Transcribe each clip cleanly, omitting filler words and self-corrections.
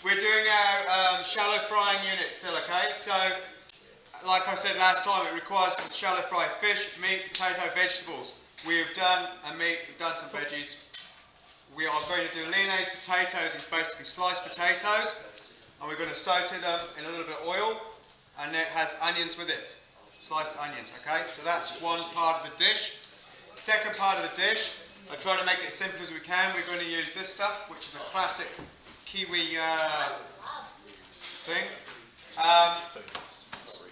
We're doing our shallow frying unit still, okay? So, like I said last time, it requires us to shallow fry fish, meat, potato, vegetables. We've done a meat, we've done some veggies. We are going to do Lyonnaise potatoes. It's basically sliced potatoes, and we're going to saute them in a little bit of oil, and it has onions with it, sliced onions, okay? So that's one part of the dish. Second part of the dish, I try to make it as simple as we can. We're going to use this stuff, which is a classic Kiwi thing.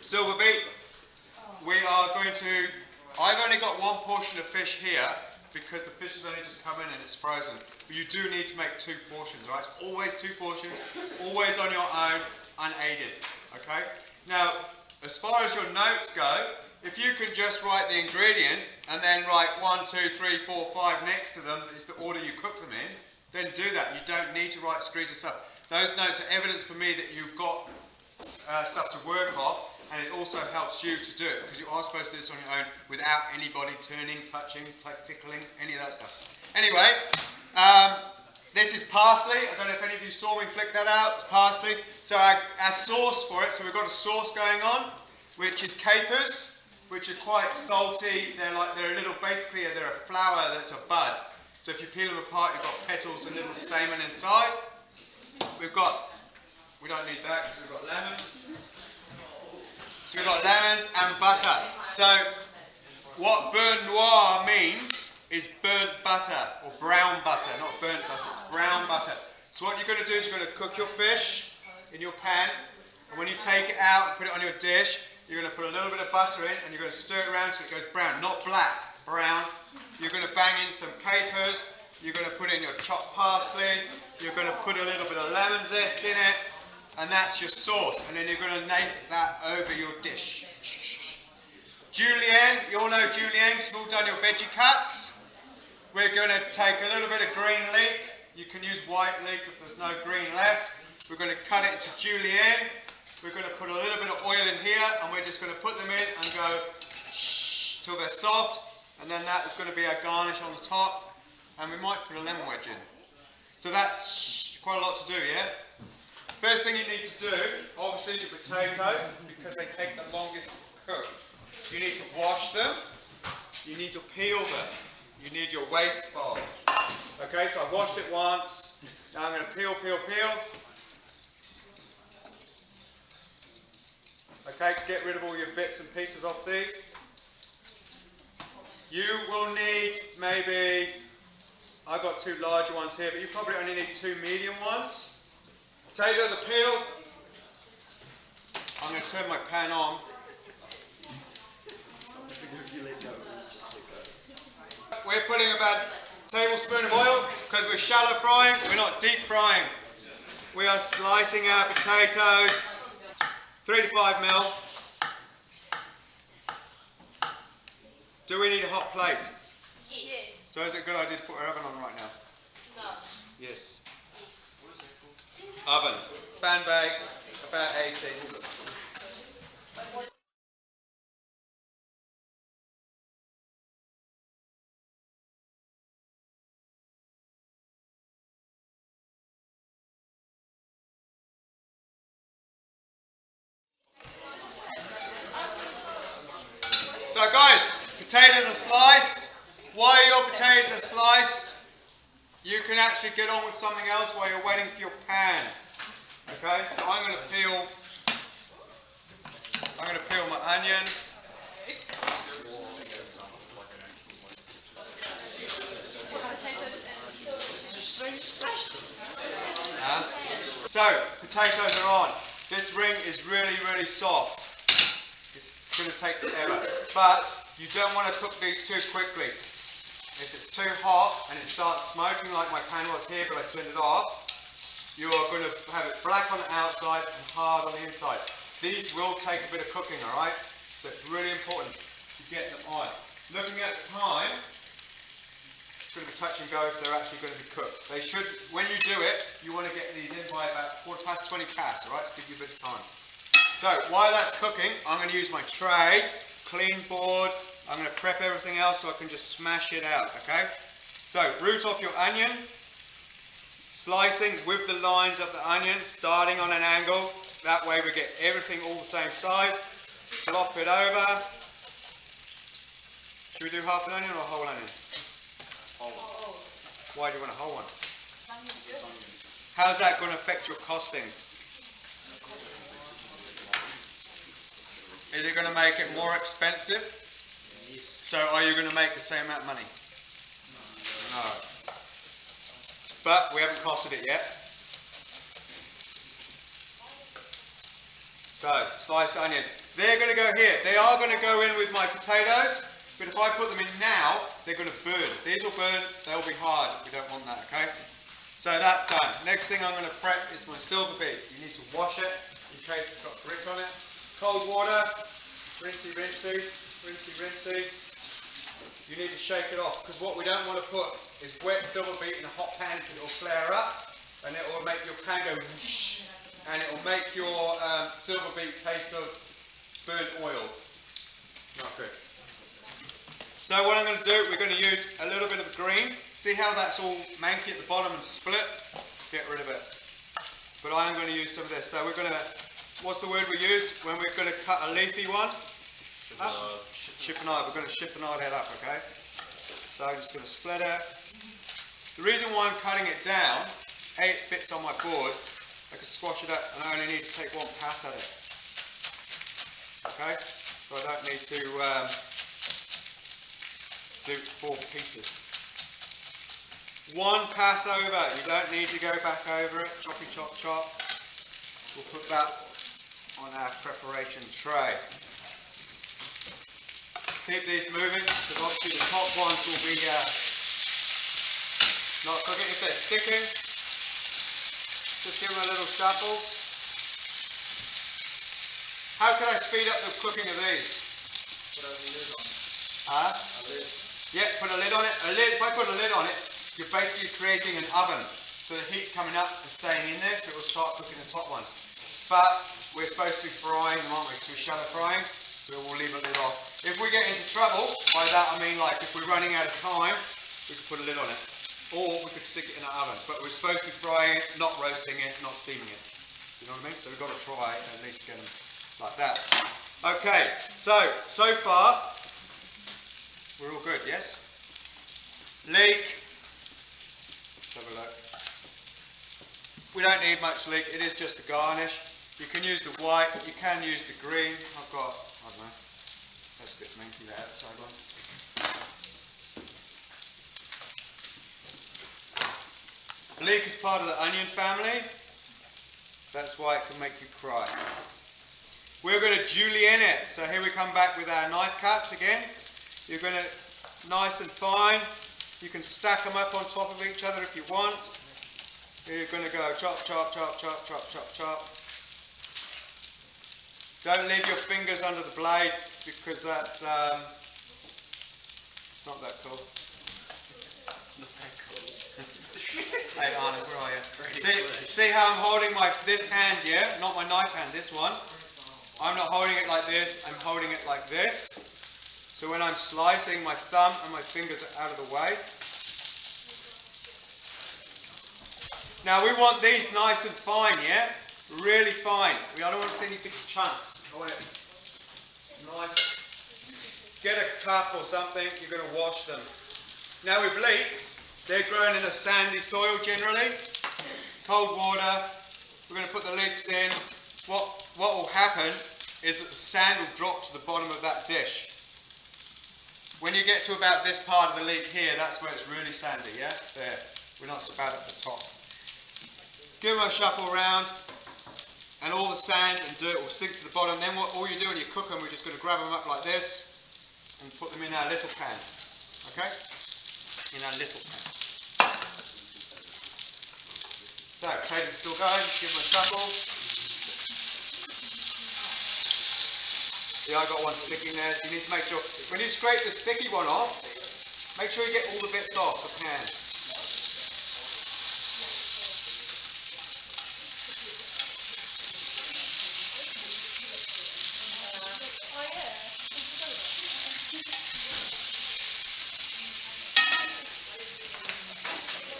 Silver beet. We are going to, I've only got one portion of fish here because the fish has only just come in and it's frozen. But you do need to make 2 portions, right? It's always 2 portions, always on your own, unaided, okay? Now, as far as your notes go, if you can just write the ingredients and then write 1, 2, 3, 4, 5 next to them, is the order you cook them in, then do that. You don't need to write screeds of stuff. Those notes are evidence for me that you've got stuff to work off, and it also helps you to do it because you are supposed to do this on your own without anybody turning, touching, tickling, any of that stuff. Anyway, this is parsley. I don't know if any of you saw me flick that out. It's parsley. So our sauce for it, so we've got a sauce going on, which is capers, which are quite salty. They're a little, basically they're a flower that's a bud. So if you peel them apart, you've got petals and little stamen inside. We don't need that because we've got lemons. So we've got lemons and butter. So what beurre noir means is burnt butter, or brown butter, not burnt butter, it's brown butter. So what you're going to do is you're going to cook your fish in your pan, and when you take it out and put it on your dish, you're going to put a little bit of butter in and you're going to stir it around till it goes brown, not black, brown. You're going to bang in some capers, you're going to put in your chopped parsley, you're going to put a little bit of lemon zest in it, and that's your sauce, and then you're going to nape that over your dish. Julienne, you all know Julienne because you've all done your veggie cuts. We're going to take a little bit of green leek. You can use white leek if there's no green left. We're going to cut it into julienne. We're going to put a little bit of oil in here, and we're just going to put them in and go till they're soft, and then that is going to be our garnish on the top, and we might put a lemon wedge in. So that's quite a lot to do, yeah? First thing you need to do, obviously, is your potatoes, because they take the longest to cook. You need to wash them, you need to peel them, you need your waste bowl. Okay, so I've washed it once, now I'm going to peel. Okay, get rid of all your bits and pieces off these. You will need maybe, I've got 2 larger ones here, but you probably only need 2 medium ones. Potatoes are peeled. I'm going to turn my pan on. We're putting about a tablespoon of oil because we're shallow frying, we're not deep frying. We are slicing our potatoes 3 to 5 mil. Do we need a hot plate? Yes. So is it a good idea to put our oven on right now? No. Yes. Oven. Fan bag, about 80. So guys, potatoes are sliced. While your potatoes are sliced, you can actually get on with something else while you're waiting for your pan. Okay, so I'm going to peel my onion. So, potatoes are on. This ring is really, really soft. It's going to take forever. But you don't want to cook these too quickly. If it's too hot and it starts smoking like my pan was here, but I turned it off, you are going to have it black on the outside and hard on the inside. These will take a bit of cooking, alright? So it's really important to get them on. Looking at the time, it's going to be touch and go if they're actually going to be cooked. They should, when you do it, you want to get these in by about 20 past, alright? To give you a bit of time. So while that's cooking, I'm going to use my tray, clean board. I'm going to prep everything else so I can just smash it out, okay? So root off your onion. Slicing with the lines of the onion, starting on an angle. That way we get everything all the same size. Flop it over. Should we do half an onion or a whole onion? Whole. Why do you want a whole one? How's that going to affect your costings? Is it going to make it more expensive? So are you going to make the same amount of money? No. But we haven't costed it yet. So, sliced onions. They're going to go here. They are going to go in with my potatoes, but if I put them in now, they're going to burn. These will burn, they'll be hard. We don't want that, okay? So that's done. Next thing I'm going to prep is my silver beet. You need to wash it in case it's got grit on it. Cold water, rinsey, rinsey, rinsey, rinsey. You need to shake it off, because what we don't want to put is wet silver beet in a hot pan, because it will flare up, and it will make your pan go whoosh, and it will make your silver beet taste of burnt oil. Not good. So what I'm going to do, we're going to use a little bit of the green. See how that's all manky at the bottom and split? Get rid of it. But I am going to use some of this. So we're going to, what's the word we use when we're going to cut a leafy one? Chiffonade. We're going to chiffonade that up, okay? So I'm just going to split it. The reason why I'm cutting it down, A, it fits on my board. I can squash it up and I only need to take one pass at it. Okay? So I don't need to do 4 pieces. One pass over. You don't need to go back over it. Choppy chop chop. We'll put that on our preparation tray. Keep these moving, because obviously the top ones will be not cooking. If they're sticking, just give them a little shuffle. How can I speed up the cooking of these? Put a lid on it. Huh? A lid. Yeah, put a lid on it. If I put a lid on it, you're basically creating an oven. So the heat's coming up and staying in there, so it will start cooking the top ones. But we're supposed to be frying them, aren't we? So we're shallow frying, so we'll leave a lid off. If we get into trouble, by that I mean like if we're running out of time, we could put a lid on it. Or we could stick it in an oven. But we're supposed to be frying it, not roasting it, not steaming it. You know what I mean? So we've got to try and at least get them like that. Okay, so far, we're all good, yes? Leek. Let's have a look. We don't need much leek, it is just a garnish. You can use the white, you can use the green. I've got, I don't know, let's get manky the outside one. Leek is part of the onion family. That's why it can make you cry. We're going to julienne it. So here we come back with our knife cuts again. You're going to, nice and fine. You can stack them up on top of each other if you want. You're going to go chop, chop, chop, chop, chop, chop, chop. Don't leave your fingers under the blade, because that's, it's not that cool. It's not that cool. Hey Arnold, where are you? See how I'm holding this hand, yeah? Not my knife hand, this one. I'm not holding it like this, I'm holding it like this. So when I'm slicing, my thumb and my fingers are out of the way. Now we want these nice and fine, yeah? Really fine. I don't want to see any big chunks. I want it nice. Get a cup or something, you're going to wash them. Now with leeks, they're grown in a sandy soil generally. Cold water, we're going to put the leeks in. What will happen is that the sand will drop to the bottom of that dish. When you get to about this part of the leek here, that's where it's really sandy, yeah? There. We're not so bad at the top. Give them a shuffle around, and all the sand and dirt will sink to the bottom. Then all you do when you cook them, we're just going to grab them up like this and put them in our little pan. Okay? In our little pan. So, potatoes are still going. Give them a shuffle. Yeah, I got one sticking there. So you need to make sure, when you scrape the sticky one off, make sure you get all the bits off the pan.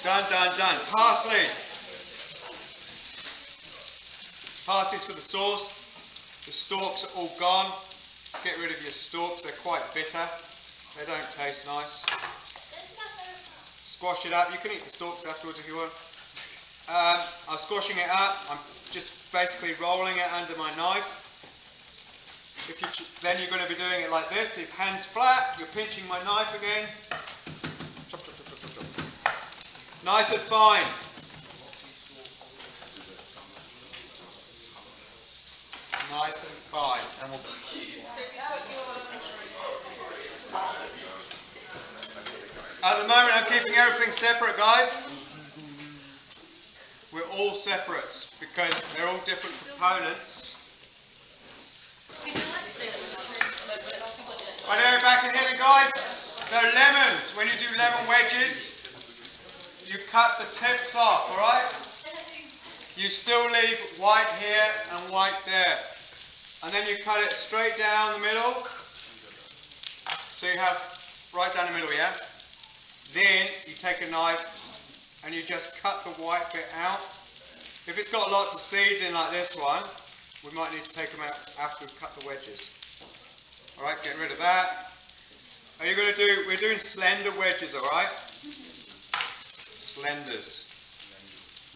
Done, done, done. Parsley. pasties for the sauce. The stalks are all gone. Get rid of your stalks, they're quite bitter. They don't taste nice. Squash it up. You can eat the stalks afterwards if you want. I'm squashing it up. I'm just basically rolling it under my knife. Then you're going to be doing it like this. If hands flat, you're pinching my knife again. Chop, chop, chop, chop, chop, chop. Nice and fine. Nice and fine. At the moment I'm keeping everything separate, guys. We're all separates because they're all different components. Right there, back in here, guys. So lemons, when you do lemon wedges, you cut the tips off, alright? You still leave white here and white there. And then you cut it straight down the middle. So you have right down the middle, yeah? Then you take a knife and you just cut the white bit out. If it's got lots of seeds in like this one, we might need to take them out after we've cut the wedges. Alright, get rid of that. Are you going to do, we're doing slender wedges, alright? Slenders.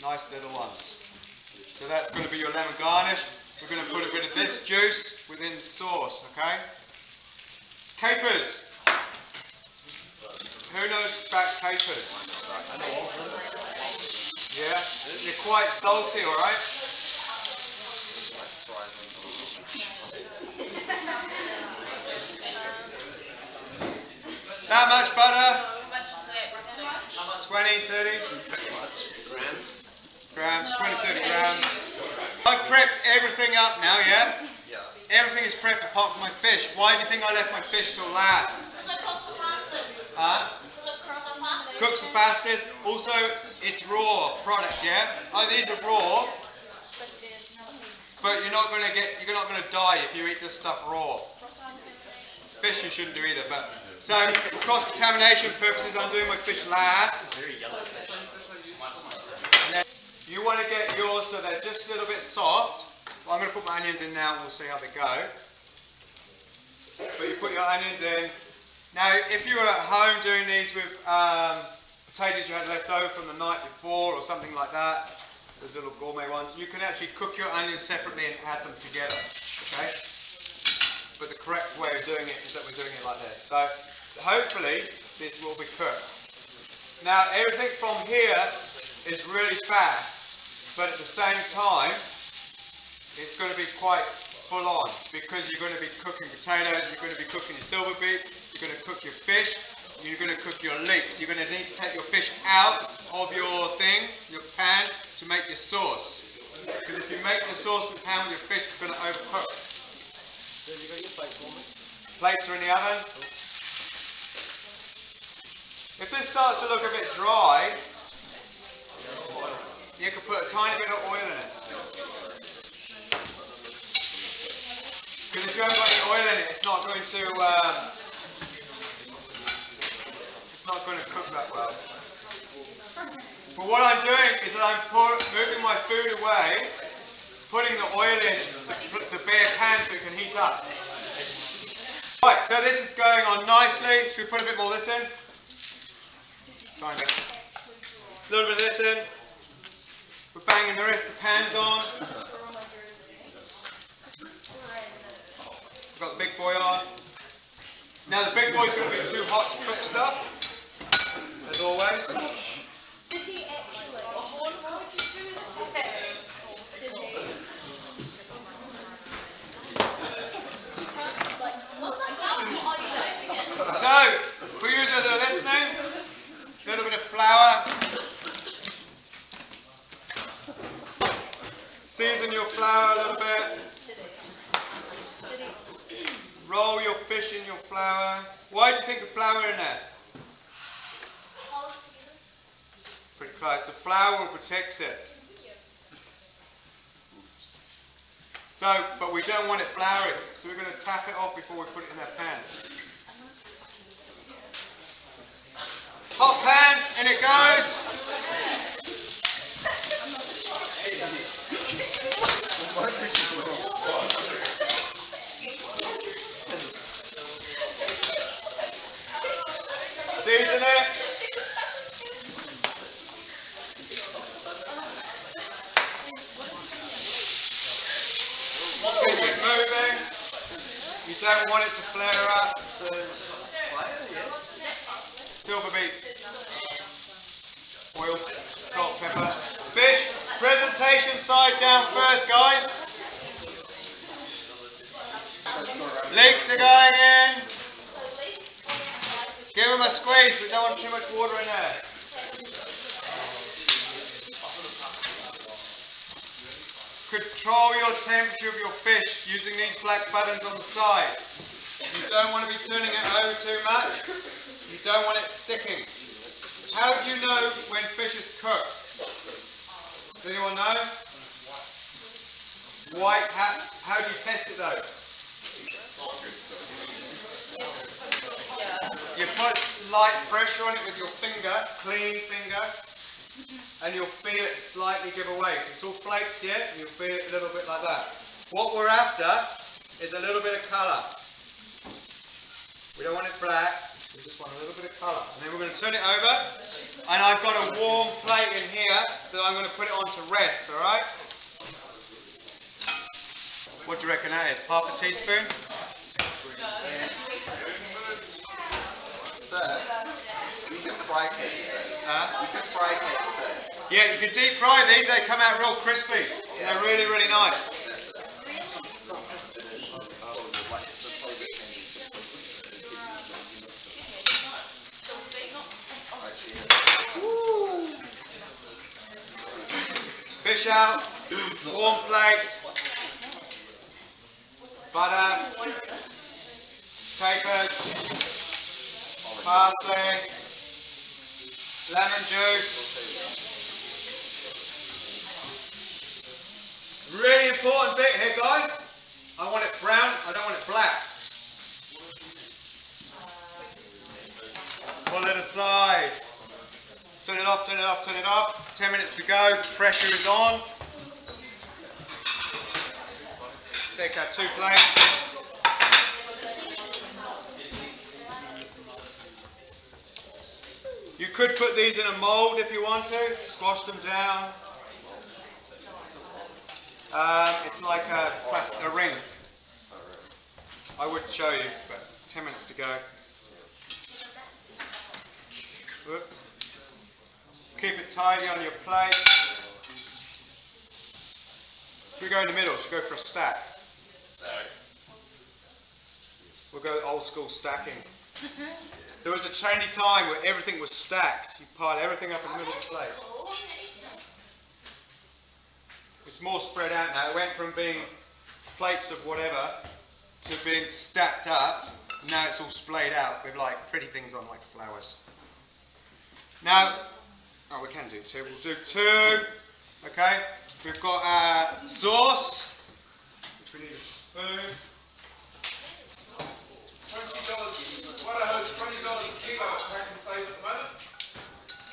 Nice little ones. So that's going to be your lemon garnish. We're going to put a bit of this juice within the sauce, okay? Capers. Who knows about capers? Yeah? They're quite salty, alright? That much butter? 20, 30? Grams, 20, 30 grams. I've prepped everything up now, yeah? Yeah. Everything is prepped apart from my fish. Why do you think I left my fish till last? Huh? Cooks the fastest. Also, it's raw product, yeah? Oh, these are raw. But you're not gonna die if you eat this stuff raw. Fish you shouldn't do either, but so for cross-contamination purposes I'm doing my fish last. You want to get yours so they're just a little bit soft. Well, I'm going to put my onions in now and we'll see how they go. But you put your onions in. Now, if you were at home doing these with potatoes you had left over from the night before or something like that, those little gourmet ones, you can actually cook your onions separately and add them together. Okay? But the correct way of doing it is that we're doing it like this. So, hopefully, this will be cooked. Now, everything from here is really fast, but at the same time, it's going to be quite full on because you're going to be cooking potatoes, you're going to be cooking your silver beet, you're going to cook your fish, you're going to cook your leeks. You're going to need to take your fish out of your thing, your pan, to make your sauce. Because if you make your sauce with pan with your fish, it's going to overcook. So have you got your plates for me? Plates are in the oven. If this starts to look a bit dry, you can put a tiny bit of oil in it. Because if you haven't got any oil in it, it's not going to cook that well. But what I'm doing is that I'm moving my food away, putting the oil in the bare pan so it can heat up. Right, so this is going on nicely. Should we put a bit more of this in? Tiny bit. A little bit of this in. We're banging the rest of the pans on. We've got the big boy on. Now the big boy's going to be too hot to cook stuff, as always. Did he actually? What did you do? What's that going on? Are you noting it? So, for you that are listening, a little bit of flour. Season your flour a little bit. Roll your fish in your flour. Why do you think the flour in there? Pretty close. The flour will protect it. So, but we don't want it floury, so we're going to tap it off before we put it in our pan. Hot pan, in it goes. Season it. Keep it moving. You don't want it to flare up. So, fire, yes. Silver beet. Oil, salt, pepper. Fish, presentation side down first, guys. Leeks are going in. Give them a squeeze, we don't want too much water in there. Control your temperature of your fish using these black buttons on the side. You don't want to be turning it over too much. You don't want it sticking. How do you know when fish is cooked? Does anyone know? Why? How do you test it though? You put slight pressure on it with your finger, clean finger, and you'll feel it slightly give away. It's all flakes here, and you'll feel it a little bit like that. What we're after is a little bit of colour. We don't want it black, we just want a little bit of colour. And then we're going to turn it over, and I've got a warm plate in here that I'm going to put it on to rest, alright? What do you reckon that is? Half a teaspoon? Sir, you can fry cake. You can fry cake. Yeah, you can deep fry these, they come out real crispy. Yeah. They're really, really nice. Fish out, warm plate, butter, capers, parsley, lemon juice. Really important bit here, guys. I want it brown, I don't want it black. Pull it aside. Turn it off, turn it off, turn it off. 10 minutes to go, pressure is on. Take out 2 plates. You could put these in a mould if you want to, squash them down. It's like a ring. I would show you, but 10 minutes to go. Whoop. Keep it tidy on your plate. Should we go in the middle? Should we go for a stack? We'll go old school stacking. There was a trendy time where everything was stacked. You pile everything up in the middle of the plate. It's more spread out now. It went from being plates of whatever to being stacked up. Now it's all splayed out with like pretty things on, like flowers. Now, oh, we can do 2. We'll do 2. Okay. We've got our sauce, which we need a spoon. $20. What a host, $20 a kilo I can save at the moment.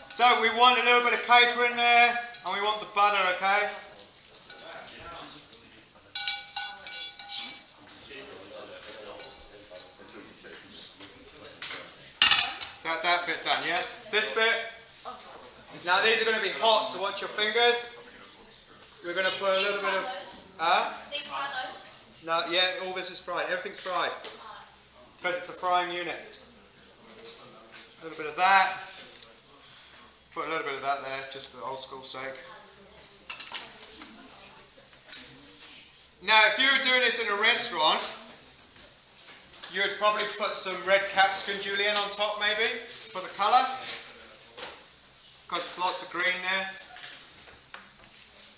So we want a little bit of caper in there, and we want the butter, okay? Got that bit done, yeah? This bit. Now these are going to be hot, so watch your fingers. We're going to put a little bit of... Deep fry those. No, yeah, all this is fried. Everything's fried. Because it's a frying unit. A little bit of that. Put a little bit of that there, just for old school sake. Now, if you were doing this in a restaurant, you would probably put some red capsicum julienne on top, maybe, for the colour. Because there's lots of green there.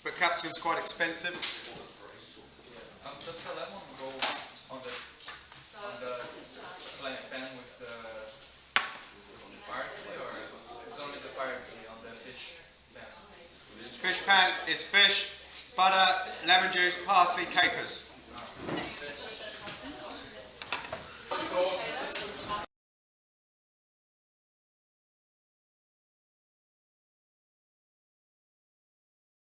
But capsicum's quite expensive. Does the lemon go on the pan with the parsley, or it's only the parsley on the fish pan? Fish pan is fish, butter, lemon juice, parsley, capers.